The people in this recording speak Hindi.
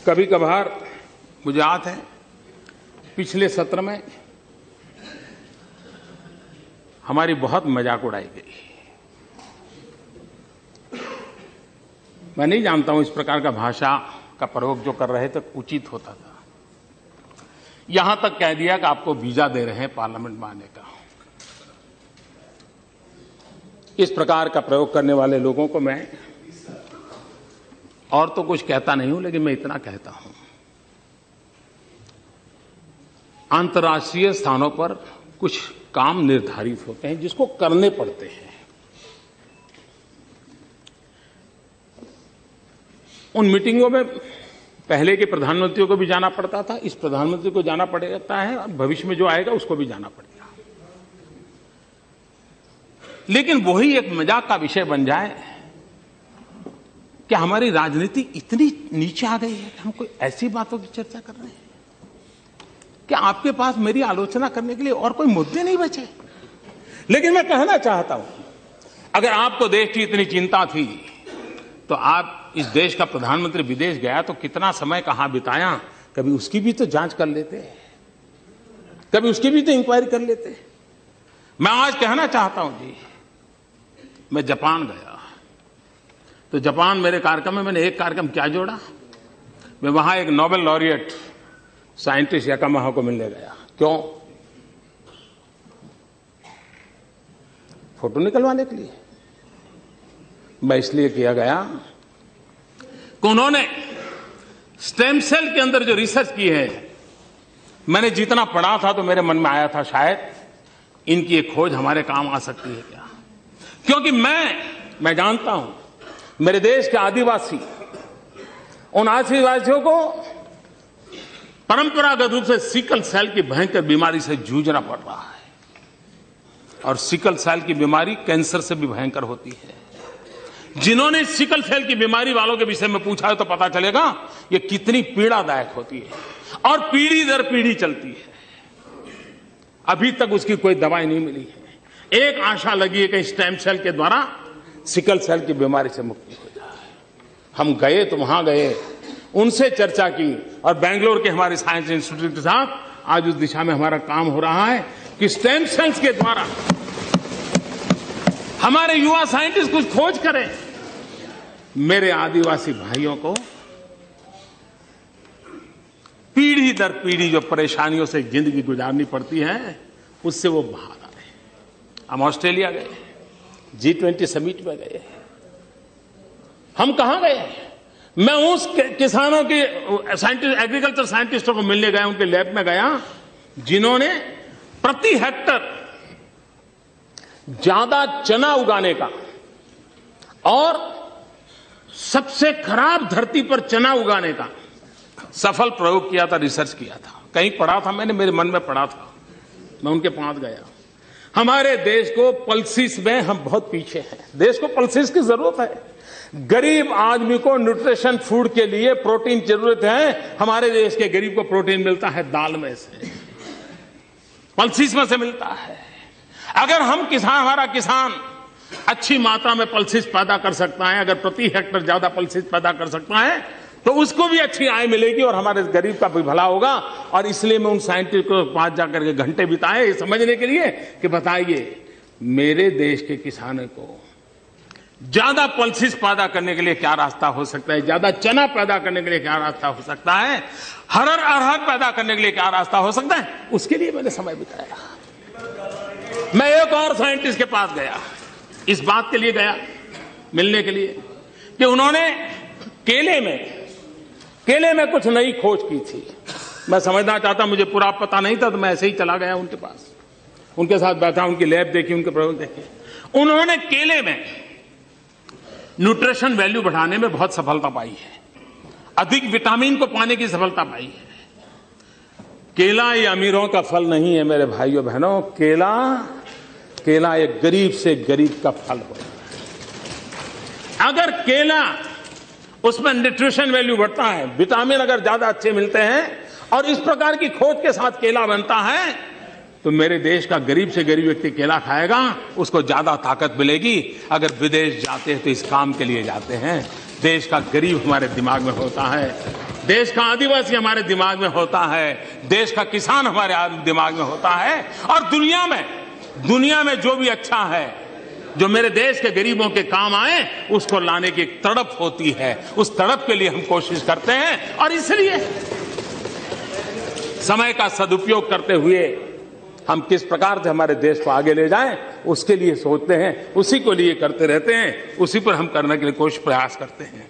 कभी कभार मुझे याद है पिछले सत्र में हमारी बहुत मजाक उड़ाई गई। मैं नहीं जानता हूं इस प्रकार का भाषा का प्रयोग जो कर रहे थे उचित होता था। यहां तक कह दिया कि आपको वीजा दे रहे हैं पार्लियामेंट में आने का। इस प्रकार का प्रयोग करने वाले लोगों को मैं और तो कुछ कहता नहीं हूं, लेकिन मैं इतना कहता हूं, अंतर्राष्ट्रीय स्थानों पर कुछ काम निर्धारित होते हैं जिसको करने पड़ते हैं। उन मीटिंगों में पहले के प्रधानमंत्रियों को भी जाना पड़ता था, इस प्रधानमंत्री को जाना पड़ता है और भविष्य में जो आएगा उसको भी जाना पड़ेगा। लेकिन वही एक मजाक का विषय बन जाए कि हमारी राजनीति इतनी नीचे आ गई है कि हम कोई ऐसी बातों की चर्चा कर रहे हैं कि आपके पास मेरी आलोचना करने के लिए और कोई मुद्दे नहीं बचे। लेकिन मैं कहना चाहता हूं, अगर आपको देश की इतनी चिंता थी तो आप इस देश का प्रधानमंत्री विदेश गया तो कितना समय कहां बिताया, कभी उसकी भी तो जांच कर लेते, कभी उसकी भी तो इंक्वायरी कर लेते। मैं आज कहना चाहता हूं जी, मैं जापान गया तो जापान मेरे कार्यक्रम में मैंने एक कार्यक्रम क्या जोड़ा, मैं वहां एक नोबेल लॉरिएट साइंटिस्ट याकामाहा को मिलने गया। क्यों? फोटो निकलवाने के लिए। मैं इसलिए किया गया कि उन्होंने स्टेम सेल के अंदर जो रिसर्च की है, मैंने जितना पढ़ा था तो मेरे मन में आया था शायद इनकी एक खोज हमारे काम आ सकती है क्या। क्योंकि मैं जानता हूं मेरे देश के आदिवासी, उन आदिवासियों को परंपरागत रूप से सिकल सेल की भयंकर बीमारी से जूझना पड़ रहा है, और सिकल सेल की बीमारी कैंसर से भी भयंकर होती है। जिन्होंने सिकल सेल की बीमारी वालों के विषय में पूछा है तो पता चलेगा ये कितनी पीड़ादायक होती है और पीढ़ी दर पीढ़ी चलती है। अभी तक उसकी कोई दवाई नहीं मिली है। एक आशा लगी है कि स्टेम सेल के द्वारा सिकल सेल की बीमारी से मुक्ति हो जाए। हम गए तो वहां गए, उनसे चर्चा की, और बेंगलोर के हमारे साइंस इंस्टीट्यूट के साथ आज उस दिशा में हमारा काम हो रहा है कि स्टेम सेल्स के द्वारा हमारे युवा साइंटिस्ट कुछ खोज करें। मेरे आदिवासी भाइयों को पीढ़ी दर पीढ़ी जो परेशानियों से जिंदगी गुजारनी पड़ती है उससे वो बाहर आ रहे। हम ऑस्ट्रेलिया गए, G20 समिट में गए। हम कहां गए? मैं उस किसानों के साइंटिस्ट, एग्रीकल्चर साइंटिस्टों को मिलने गया, उनके लैब में गया जिन्होंने प्रति हेक्टर ज्यादा चना उगाने का और सबसे खराब धरती पर चना उगाने का सफल प्रयोग किया था, रिसर्च किया था। कहीं पढ़ा था मैंने, मेरे मन में पढ़ा था, मैं उनके पास गया। हमारे देश को पल्सिस में हम बहुत पीछे हैं। देश को पल्सिस की जरूरत है। गरीब आदमी को न्यूट्रिशन फूड के लिए प्रोटीन जरूरत है। हमारे देश के गरीब को प्रोटीन मिलता है दाल में से, पल्सिस में से मिलता है। अगर हमारा किसान अच्छी मात्रा में पल्सिस पैदा कर सकता है, अगर प्रति हेक्टर ज्यादा पल्सिस पैदा कर सकता है तो उसको भी अच्छी आय मिलेगी और हमारे गरीब का भी भला होगा। और इसलिए मैं उन साइंटिस्ट को पास जाकर के घंटे बिताए ये समझने के लिए कि बताइए मेरे देश के किसानों को ज्यादा पल्सिस पैदा करने के लिए क्या रास्ता हो सकता है, ज्यादा चना पैदा करने के लिए क्या रास्ता हो सकता है, अरहर पैदा करने के लिए क्या रास्ता हो सकता है, उसके लिए मैंने समय बिताया। मैं एक और साइंटिस्ट के पास गया, इस बात के लिए गया मिलने के लिए कि उन्होंने केले में कुछ नई खोज की थी। मैं समझना चाहता, मुझे पूरा पता नहीं था, तो मैं ऐसे ही चला गया उनके पास, उनके साथ बैठा, उनकी लैब देखी, उनके प्रयोग देखे। उन्होंने केले में न्यूट्रिशन वैल्यू बढ़ाने में बहुत सफलता पाई है, अधिक विटामिन को पाने की सफलता पाई है। केला ये अमीरों का फल नहीं है मेरे भाइयों बहनों, केला एक गरीब से गरीब का फल होता है। अगर केला उसमें न्यूट्रिशन वैल्यू बढ़ता है, विटामिन अगर ज्यादा अच्छे मिलते हैं और इस प्रकार की खोज के साथ केला बनता है तो मेरे देश का गरीब से गरीब व्यक्ति केला खाएगा, उसको ज्यादा ताकत मिलेगी। अगर विदेश जाते हैं तो इस काम के लिए जाते हैं। देश का गरीब हमारे दिमाग में होता है, देश का आदिवासी हमारे दिमाग में होता है, देश का किसान हमारे दिमाग में होता है, और दुनिया में जो भी अच्छा है, जो मेरे देश के गरीबों के काम आए, उसको लाने की एक तड़प होती है। उस तड़प के लिए हम कोशिश करते हैं, और इसलिए समय का सदुपयोग करते हुए हम किस प्रकार से हमारे देश को आगे ले जाएं, उसके लिए सोचते हैं, उसी को लिए करते रहते हैं, उसी पर हम करने के लिए कोशिश प्रयास करते हैं।